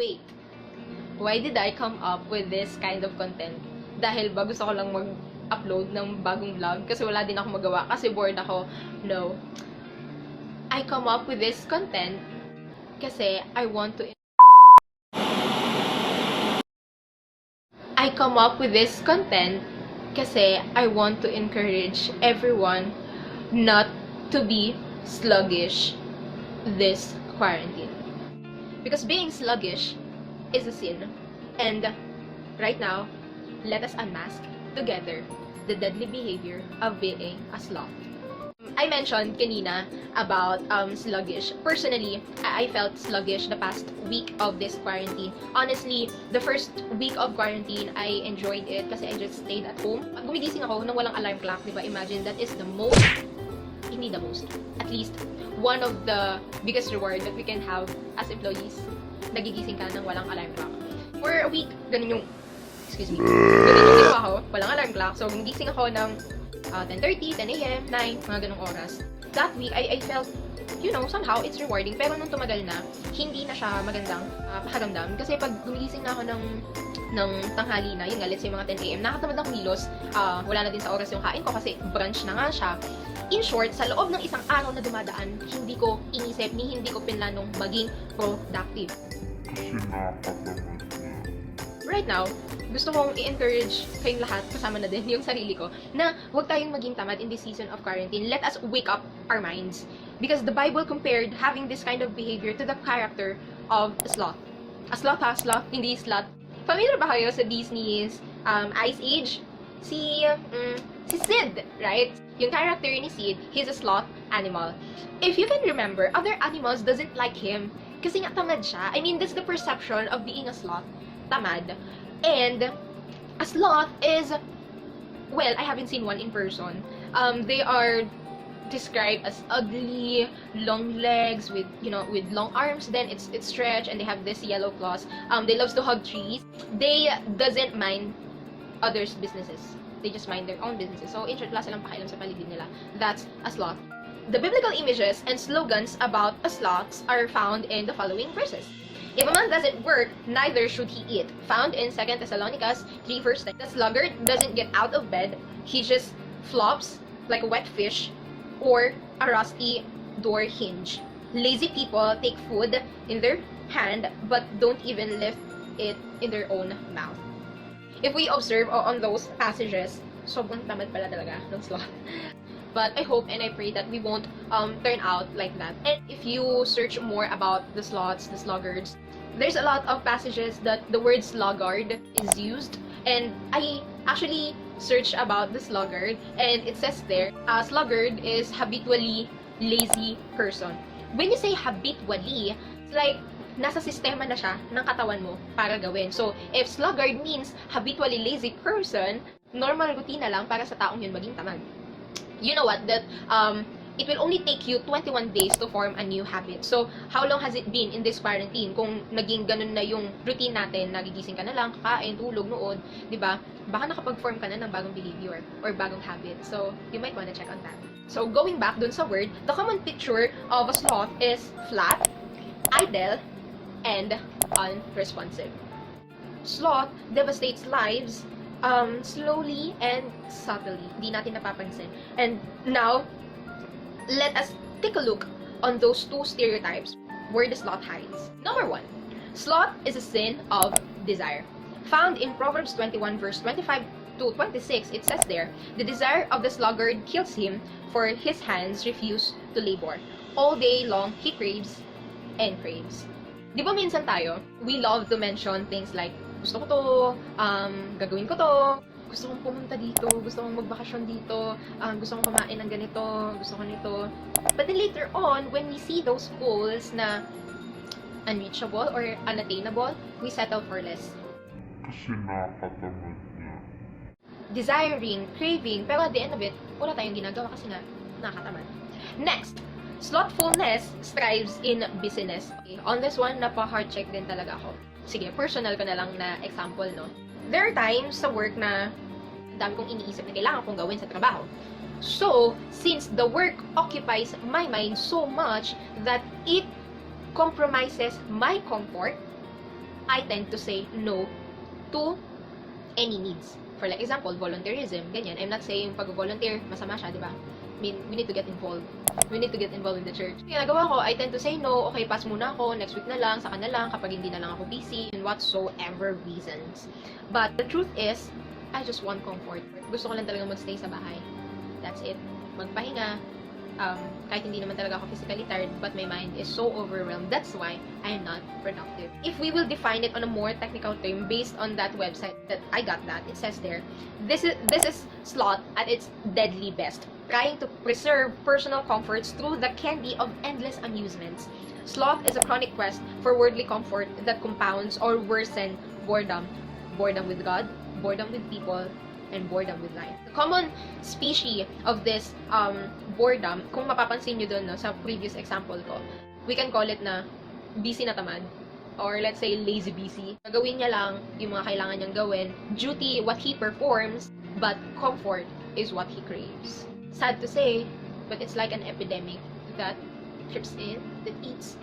wait, why did I come up with this kind of content? Dahil ba gusto ko lang mag-upload ng bagong vlog kasi wala din ako magawa kasi bored ako? No. I come up with this content kasi I want to encourage everyone not to be sluggish this quarantine. Because being sluggish is a sin. And right now, let us unmask together the deadly behavior of being a sloth. I mentioned kanina about sluggish. Personally, I felt sluggish the past week of this quarantine. Honestly, the first week of quarantine, I enjoyed it kasi I just stayed at home. Gumigising ako nang walang alarm clock, di ba? Imagine, that is the most, hindi the most, at least one of the biggest reward that we can have as employees. Nagigising ka nang walang alarm clock. For a week, ganun yung ginawa ko, walang alarm clock. So, gumigising ako ng 10:30, 10 a.m., 9, mga ganung oras. That week, I felt, somehow it's rewarding. Pero nung tumagal na, hindi na siya magandang pakiramdam. Kasi pag gumigising na ako ng tanghali na, yun nga, let's say mga 10 a.m., nakatamad ang kilos, wala na din sa oras yung kain ko kasi brunch na nga siya. In short, sa loob ng isang araw na dumadaan, hindi ko inisip, hindi ko pinlanong maging productive. Right now, gusto kong i-encourage kayong lahat, kasama na din yung sarili ko, na huwag tayong maging tamad in this season of quarantine. Let us wake up our minds. Because the Bible compared having this kind of behavior to the character of a sloth. A sloth ha? Sloth? Hindi sloth. Familiar ba kayo sa Disney's Ice Age? Si Sid, right? Yung character ni Sid, he's a sloth animal. If you can remember, other animals doesn't like him kasi nga tamad siya. I mean, that's the perception of being a sloth. Tamad. And a sloth is, well, I haven't seen one in person. They are described as ugly, long legs with long arms. Then it's stretched and they have this yellow claws. They loves to hug trees. They doesn't mind others' businesses. They just mind their own businesses. So in short, wala silang pakialam sa paligid nila. That's a sloth. The biblical images and slogans about a sloth are found in the following verses. If a man doesn't work, neither should he eat. Found in 2 Thessalonians 3 verse 10. The sluggard doesn't get out of bed. He just flops like a wet fish or a rusty door hinge. Lazy people take food in their hand but don't even lift it in their own mouth. If we observe on those passages, sobrang tamad pala talaga ng sloth. But I hope and I pray that we won't turn out like that. And if you search more about the sloths, the sluggards, there's a lot of passages that the word sluggard is used. And I actually searched about the sluggard, and it says there, sluggard is habitually lazy person. When you say habitually, it's like nasa sistema na siya ng katawan mo para gawin. So, if sluggard means habitually lazy person, normal routine na lang para sa taong yun maging tamad. You know what, that it will only take you 21 days to form a new habit. So, how long has it been in this quarantine? Kung naging ganun na yung routine natin, nagigising ka na lang, kakain, tulog, nood, di ba? Baka nakapag-form ka na ng bagong behavior or bagong habit. So, you might wanna check on that. So, going back dun sa word, the common picture of a sloth is flat, idle, and unresponsive. Sloth devastates lives slowly and subtly. Di natin napapansin. And now, let us take a look on those two stereotypes where the sloth hides. Number 1, sloth is a sin of desire. Found in Proverbs 21 verse 25 to 26, it says there, the desire of the sluggard kills him, for his hands refuse to labor. All day long, he craves and craves. Di ba minsan tayo, we love to mention things like, gusto ko to, gagawin ko to, gusto kong pumunta dito, gusto kong magbakasyon dito, gusto kong kumain ng ganito, gusto ko nito. But then later on, when we see those goals na unreachable or unattainable, we settle for less. Kasi nakakatamad niya. Desiring, craving, pero at the end of it, wala tayong ginagawa kasi nga nakakatamad. Next, slothfulness strives in busyness. Okay, on this one, napa-heart check din talaga ako. Sige, personal ko na lang na example, no? There are times sa work na dami kong iniisip na kailangan kong gawin sa trabaho. So, since the work occupies my mind so much that it compromises my comfort, I tend to say no to any needs. For like example, volunteerism, ganyan. I'm not saying pag-volunteer, masama siya, di ba? I mean, we need to get involved. We need to get involved in the church. Kaya nagawa ko, I tend to say no, okay, pass muna ako, next week na lang, saka na lang, kapag hindi na lang ako busy, and whatsoever reasons. But the truth is, I just want comfort. Gusto ko lang talaga magstay sa bahay. That's it. Magpahinga. Kahit hindi naman talaga ako physically tired, but my mind is so overwhelmed. That's why I'm not productive. If we will define it on a more technical term based on that website that I got that, it says there, this is sloth at its deadly best, trying to preserve personal comforts through the candy of endless amusements. Sloth is a chronic quest for worldly comfort that compounds or worsen boredom. Boredom with God, boredom with people, and boredom with life. The common species of this boredom, kung mapapansin nyo dun no, sa previous example ko, we can call it na busy na tamad, or let's say lazy busy. Gagawin niya lang yung mga kailangan niyang gawin, duty what he performs, but comfort is what he craves. Sad to say, but it's like an epidemic that trips in, that eats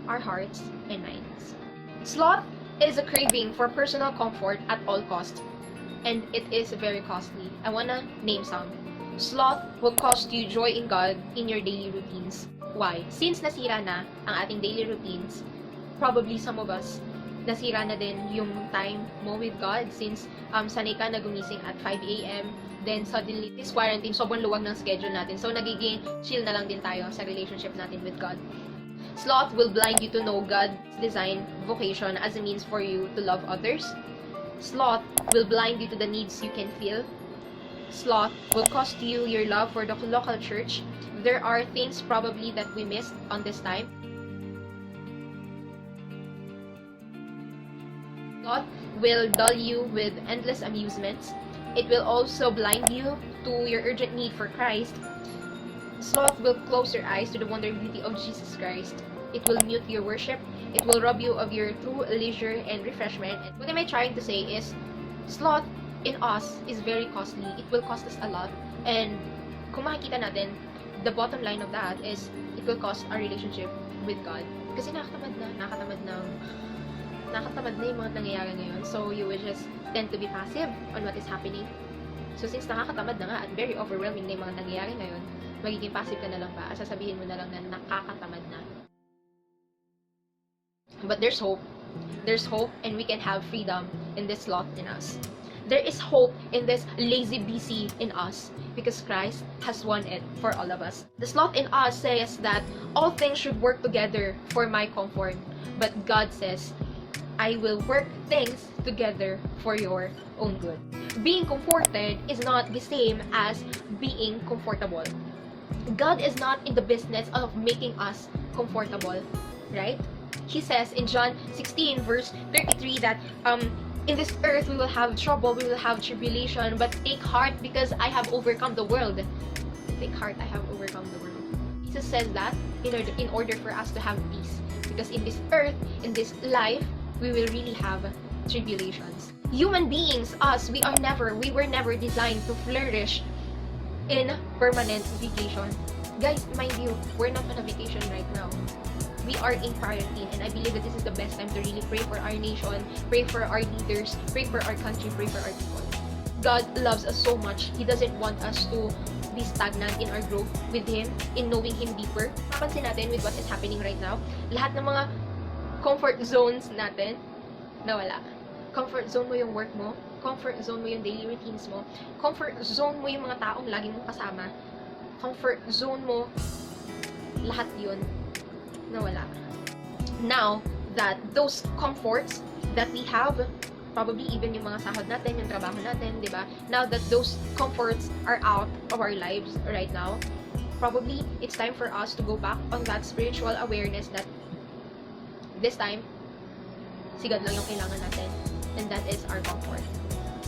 our hearts and minds. Sloth is a craving for personal comfort at all costs, and it is very costly. I wanna name some. Sloth will cost you joy in God in your daily routines. Why? Since nasira na ang ating daily routines, probably some of us, nasira na din yung time mo with God since sanay ka na gumising at 5 a.m. Then suddenly, this quarantine, sobrang luwag ng schedule natin. So nagiging chill na lang din tayo sa relationship natin with God. Sloth will blind you to know God's design vocation as a means for you to love others. Sloth will blind you to the needs you can feel. Sloth will cost you your love for the local church. There are things probably that we missed on this time. Sloth will dull you with endless amusements. It will also blind you to your urgent need for Christ. Sloth will close your eyes to the wonder and beauty of Jesus Christ. It will mute your worship. It will rob you of your true leisure and refreshment. What am I trying to say is, sloth in us is very costly. It will cost us a lot. And kung makikita natin, the bottom line of that is, it will cost our relationship with God. Kasi nakakatamad na yung mga nangyayari ngayon. So you will just tend to be passive on what is happening. So since nakakatamad na nga at very overwhelming na yung mga nangyayari ngayon, magiging passive ka na lang ba? At sasabihin mo na lang na nakakatamad na. But there's hope. There's hope, and we can have freedom in this sloth in us. There is hope in this lazy busy in us because Christ has won it for all of us. The sloth in us says that all things should work together for my comfort. But God says, I will work things together for your own good. Being comforted is not the same as being comfortable. God is not in the business of making us comfortable, right? He says in John 16 verse 33 that in this earth we will have trouble, we will have tribulation, but take heart because I have overcome the world. Take heart, I have overcome the world. Jesus says that in order for us to have peace, because in this earth, in this life, we will really have tribulations. Human beings, us, we were never designed to flourish in permanent vacation. Guys, mind you, we're not on a vacation right now. We are in quarantine, and I believe that this is the best time to really pray for our nation, pray for our leaders, pray for our country, pray for our people. God loves us so much. He doesn't want us to be stagnant in our growth with Him, in knowing Him deeper. Papansin natin with what is happening right now, lahat ng mga comfort zones natin, nawala. Comfort zone mo yung work mo, comfort zone mo yung daily routines mo, comfort zone mo yung mga taong laging mong kasama, comfort zone mo, lahat yun, nawala. Now that those comforts that we have, probably even yung mga sahod natin, yung trabaho natin, di ba? Now that those comforts are out of our lives right now, probably it's time for us to go back on that spiritual awareness that this time, si God lang yung kailangan natin. And that is our comfort.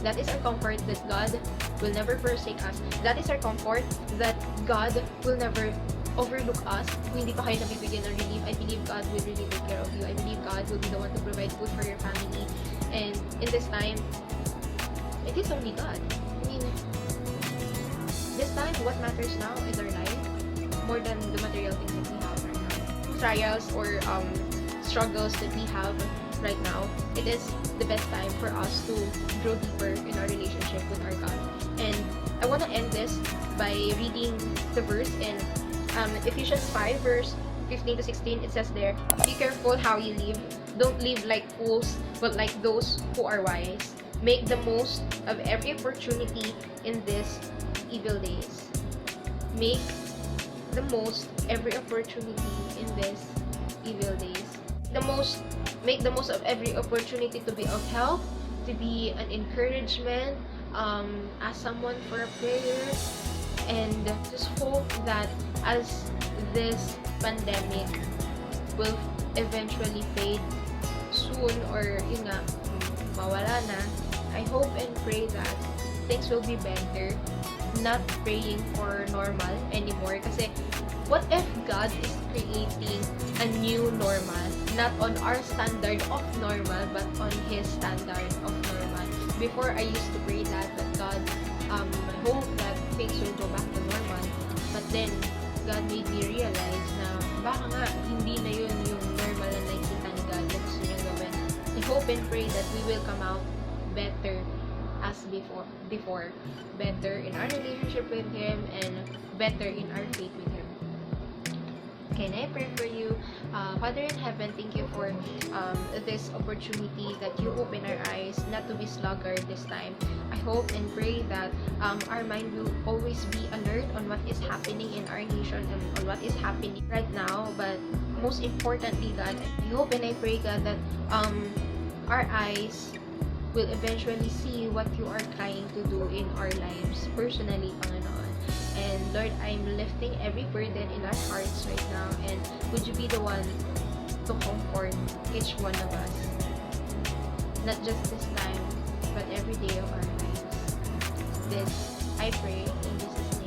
That is our comfort that God will never forsake us. That is our comfort that God will never overlook us. Kung hindi pa kayo nabibigyan ng relief, I believe God will really take care of you. I believe God will be the one to provide food for your family. And in this time, it is only God. I mean, this time, what matters now is our life more than the material things that we have right now. Trials or struggles that we have right now, it is the best time for us to grow deeper in our relationship with our God. And I want to end this by reading the verse in Ephesians 5 verse 15 to 16. It says there, "Be careful how you live. Don't live like fools, but like those who are wise. Make the most of every opportunity in these evil days." Make the most every opportunity in these evil days. Make the most of every opportunity to be of help, to be an encouragement, ask someone for a prayer, and just hope that as this pandemic will eventually fade soon, or yun nga, mawala na, I hope and pray that things will be better. Not praying for normal anymore, kasi what if God is creating a new normal, not on our standard of normal, but on His standard of normal? Before, I used to pray that God, I hope that things will go back to normal. But then, God made me realize na baka nga hindi na yun yung normal na nakikita ni God na gusto niya gawin. I hope and pray that we will come out better as before, better in our relationship with Him, and better in our faith with Him. Can I pray for you? Father in heaven, thank you for this opportunity that you open our eyes not to be sluggard this time. I hope and pray that our mind will always be alert on what is happening in our nation and on what is happening right now. But most importantly, God, I hope and I pray, God, that our eyes will eventually see what you are trying to do in our lives personally, Panginoon. And Lord, I'm lifting every burden in our hearts right now, and would you be the one to comfort each one of us, not just this time, but every day of our lives. This I pray in Jesus' name.